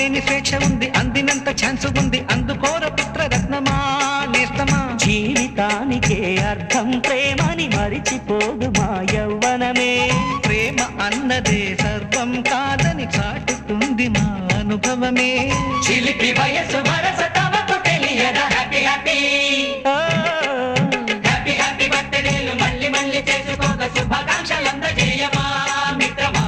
ఆపలేని స్వేచ్ఛ ఉంది, అందినంత ఛాన్స్ ఉంది, అందుకోర పుత్రరత్నమా నేస్తమా. జీవితానికే అర్థం ప్రేమని మరిచిపోదు మా యవ్వనమే. ప్రేమ అన్నదే సర్వం కాదని చాటుతుంది మా అనుభవమే. చిలిపి వయసు వరస తమకు తెలియదా హ్యాపీ హ్యాపీ హ్యాపీ హ్యాపీ బర్త్డేలు మళ్ళీ మళ్ళీ చేసుకోక శుభాకాంక్షలందజేయమా మిత్రమా.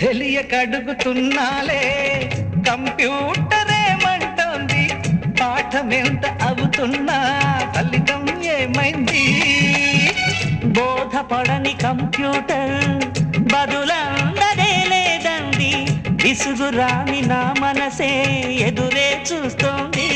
తెలియకడుగుతున్నాలే కంప్యూటర్ ఏమంటోంది, పాఠమెంత అవుతున్నా ఫలితం ఏమైంది. బోధపడని కంప్యూటర్ బదులందదే లేదండి, విసుగురాని నా మనసే ఎదురే చూస్తోంది.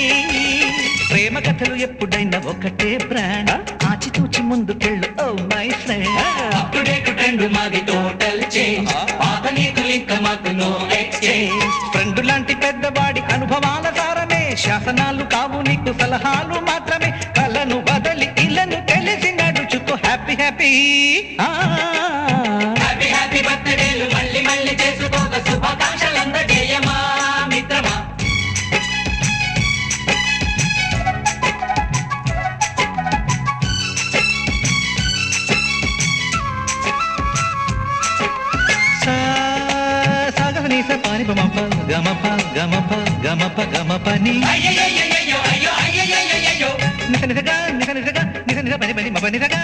ప్రేమ కథలు ఎప్పుడైనా ఒకటే బ్రాండ్, ఆచితూచి ముందుకెళ్ళు oh my friend. Up to date trend మాది టోటల్ చేంజ్, పాత నీతులు ఇంకా మాకు నో ఎక్స్చేంజ్. ఫ్రెండ్ లాంటి పెద్దవాడి అనుభవాల సారమే, శాసనాలు కావు నీకు సలహాలు మాత్రమే. కలను బదలి ఇలను తెలిసి నడుచుకో హ్యాపీ హ్యాపీ హ్యాపీ హ్యాపీ బర్త్డేలు మళ్ళీ మళ్ళీ చేసుకోక శుభాకాంక్షలందజేయమా మిత్రమా. సాగనీస పాని బమప గమప గమప గమప గమపని నిస నిసగా నిస నిసగా నిస నిస పని పని మప నిసగా.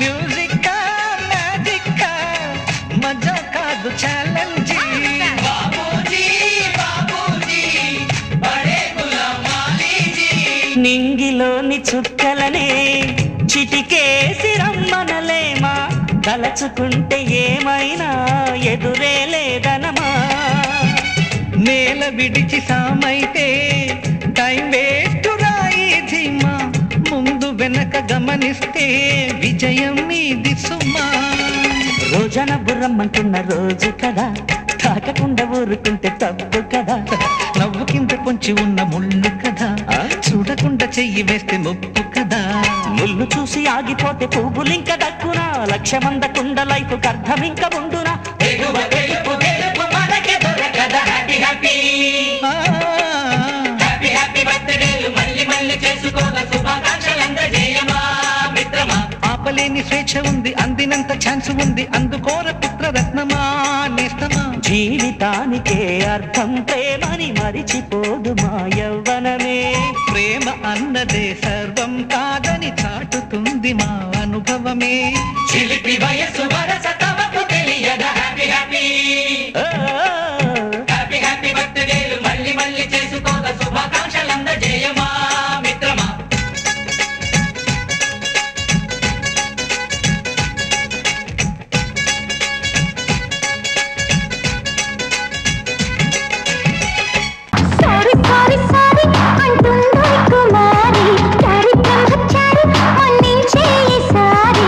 మ్యూజిక్ మ్యాజిక్ మజా కాదు ఛాలెంజ్. నింగిలోని చుక్కలనే చిటికేసి రమ్మనలేమా, తలచుకుంటే ఏమైనా ఎదురే లేదనమా. నేల విడిచి సామైతే టైం వేస్ట్ రాయి ధీమా, ముందు వెనక గమనిస్తే విజయం మీది సుమా. రోజన బుర్రమ్మంటున్న రోజు కదా, తాకకుండా ఊరుకుంటే తప్పు కదా. నవ్వు కింద పొంచి ఉన్న ముళ్ళు కదా, చూడకుండా చెయ్యి వేస్తే ముప్పు కదా. ముళ్ళు చూసి ఆగిపోతే పువ్వులింక దక్కునా, లక్ష్యమందకుండా లైఫ్ అర్థం ఇంక ఉండునా. హ్యాపీ హ్యాపీ బర్త్డేలు మళ్ళీ మళ్ళీ చేసుకోక శుభాకాంక్షలందజేయమా మిత్రమా. ఆపలేని స్వేచ్ఛ ఉంది, అందినంత ఛాన్స్ ఉంది, అందుకోర పుత్రరత్నమా నేస్తమా. జీవితానికే అర్థం ప్రేమని మరిచిపోదు మా యవ్వనమే. ప్రేమ అన్నదే సర్వం కాదని చాటుతుంది మా అనుభవమే. చిలిపి వయసు వరస తమకు తెలియదా హ్యాపీ హ్యాపీ హ్యాపీ హ్యాపీ బర్త్డేలు మళ్ళీ మళ్ళీ చేసుకోక శుభాకాంక్షలందజేయమా మిత్రమా. సారీ సారీ సారీ అంటుందో కుమారి, సారీ బ్రహ్మచారి మన్నించే ఈసారి.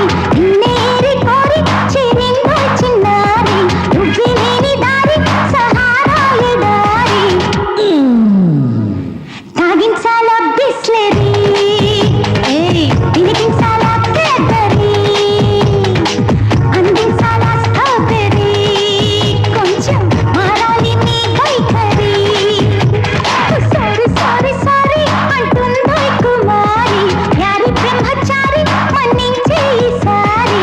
నేరి కోరి చేరిందో చిన్నారి, నువ్వే లేని దారి సహారా ఎడారి. తాగించాలా బిస్లెరీ, తినిపించాలా కేసరి, అందించాలా స్ట్రాబెర్రీ, కొంచెం మారాలి నీ వైఖరి. సారీ సారీ సారీ అంటుందో కుమారి, యారి బ్రహ్మచారి మన్నించే ఈసారి.